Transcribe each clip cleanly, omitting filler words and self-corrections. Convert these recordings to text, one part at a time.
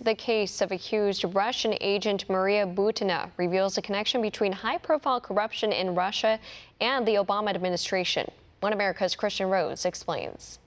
The case of accused Russian agent Maria Butina reveals a connection between high-profile corruption in Russia and the Obama administration. One America's Kristian Rouz explains.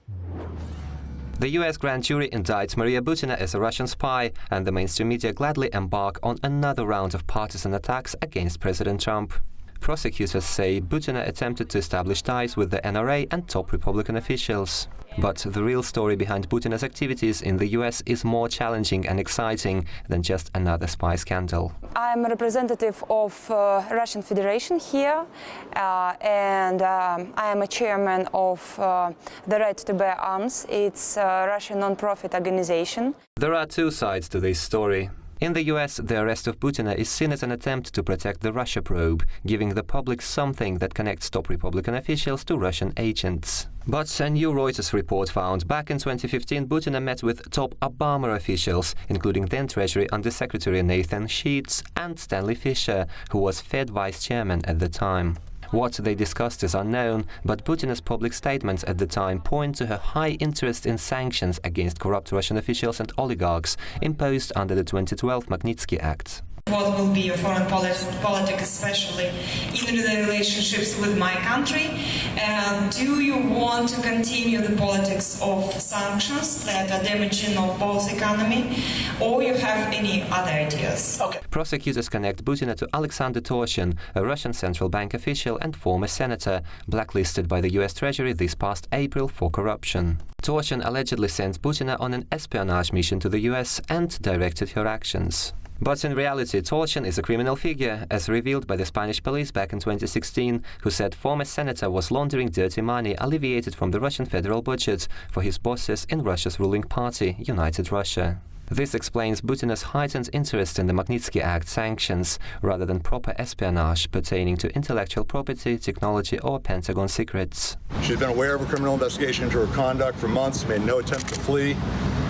The U.S. grand jury indicts Maria Butina as a Russian spy, and the mainstream media gladly embark on another round of partisan attacks against President Trump. Prosecutors say Butina attempted to establish ties with the NRA and top Republican officials. But the real story behind Butina's activities in the U.S. is more challenging and exciting than just another spy scandal. I'm a representative of Russian Federation here, and I am a chairman of the Right to Bear Arms. It's a Russian non-profit organization. There are two sides to this story. In the US, the arrest of Butina is seen as an attempt to protect the Russia probe, giving the public something that connects top Republican officials to Russian agents. But a new Reuters report found back in 2015 Butina met with top Obama officials, including then Treasury Undersecretary Nathan Sheets and Stanley Fischer, who was Fed vice chairman at the time. What they discussed is unknown, but Butina's public statements at the time point to her high interest in sanctions against corrupt Russian officials and oligarchs imposed under the 2012 Magnitsky Act. What will be your foreign politics, especially in the relationships with my country? Do you want to continue the politics of sanctions that are damaging of both economy, or you have any other ideas? Okay. Prosecutors connect Butina to Alexander Torshin, a Russian central bank official and former senator, blacklisted by the US Treasury this past April for corruption. Torshin allegedly sent Butina on an espionage mission to the US and directed her actions. But in reality, Torshin is a criminal figure, as revealed by the Spanish police back in 2016, who said former senator was laundering dirty money alleviated from the Russian federal budget for his bosses in Russia's ruling party, United Russia. This explains Butina's heightened interest in the Magnitsky Act sanctions, rather than proper espionage pertaining to intellectual property, technology or Pentagon secrets. She's been aware of a criminal investigation into her conduct for months, made no attempt to flee,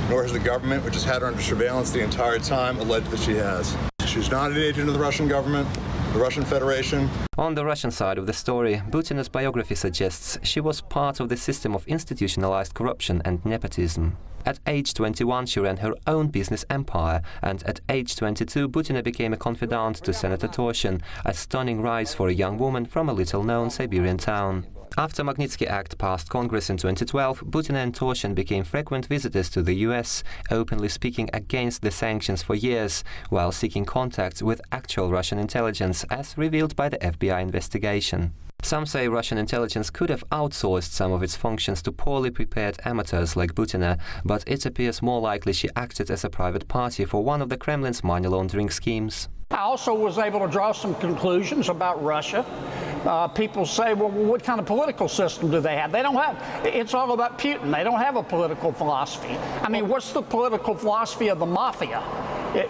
nor has the government, which has had her under surveillance the entire time, alleged that she has. She's not an agent of the Russian government, the Russian Federation. On the Russian side of the story, Butina's biography suggests she was part of the system of institutionalized corruption and nepotism. At age 21, she ran her own business empire, and at age 22, Butina became a confidant to Senator Torshin, a stunning rise for a young woman from a little-known Siberian town. After Magnitsky Act passed Congress in 2012, Butina and Torshin became frequent visitors to the US, openly speaking against the sanctions for years, while seeking contacts with actual Russian intelligence, as revealed by the FBI investigation. Some say Russian intelligence could have outsourced some of its functions to poorly prepared amateurs like Butina, but it appears more likely she acted as a private party for one of the Kremlin's money laundering schemes. I also was able to draw some conclusions about Russia. People say, well, what kind of political system do they have? They don't have. It's all about Putin. They don't have a political philosophy. I mean, what's the political philosophy of the mafia?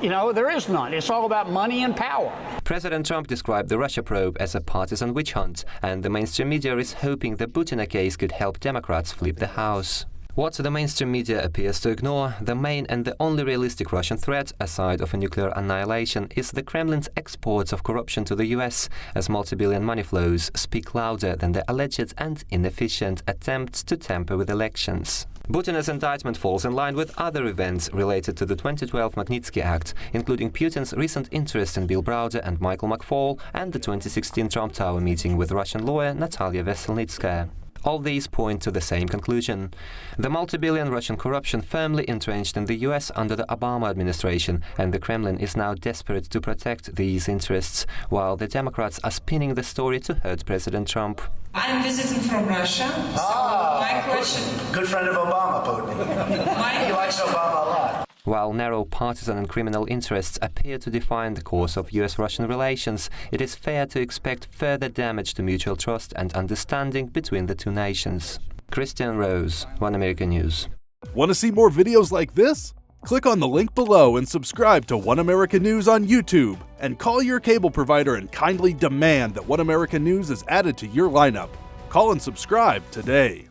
You know, there is none. It's all about money and power. President Trump described the Russia probe as a partisan witch hunt, and the mainstream media is hoping the Butina case could help Democrats flip the House. What the mainstream media appears to ignore, the main and the only realistic Russian threat, aside of a nuclear annihilation, is the Kremlin's exports of corruption to the US, as multi-billion money flows speak louder than the alleged and inefficient attempts to tamper with elections. Butina's indictment falls in line with other events related to the 2012 Magnitsky Act, including Putin's recent interest in Bill Browder and Michael McFaul and the 2016 Trump Tower meeting with Russian lawyer Natalia Veselnitskaya. All these point to the same conclusion. The multi-billion Russian corruption firmly entrenched in the US under the Obama administration, and the Kremlin is now desperate to protect these interests, while the Democrats are spinning the story to hurt President Trump. I'm visiting from Russia, so my question... Good friend of Obama, Putin. He likes Obama a lot. While narrow partisan and criminal interests appear to define the course of US-Russian relations, it is fair to expect further damage to mutual trust and understanding between the two nations. Kristian Rouz, One American News. Want to see more videos like this? Click on the link below and subscribe to One American News on YouTube, and call your cable provider and kindly demand that One American News is added to your lineup. Call and subscribe today.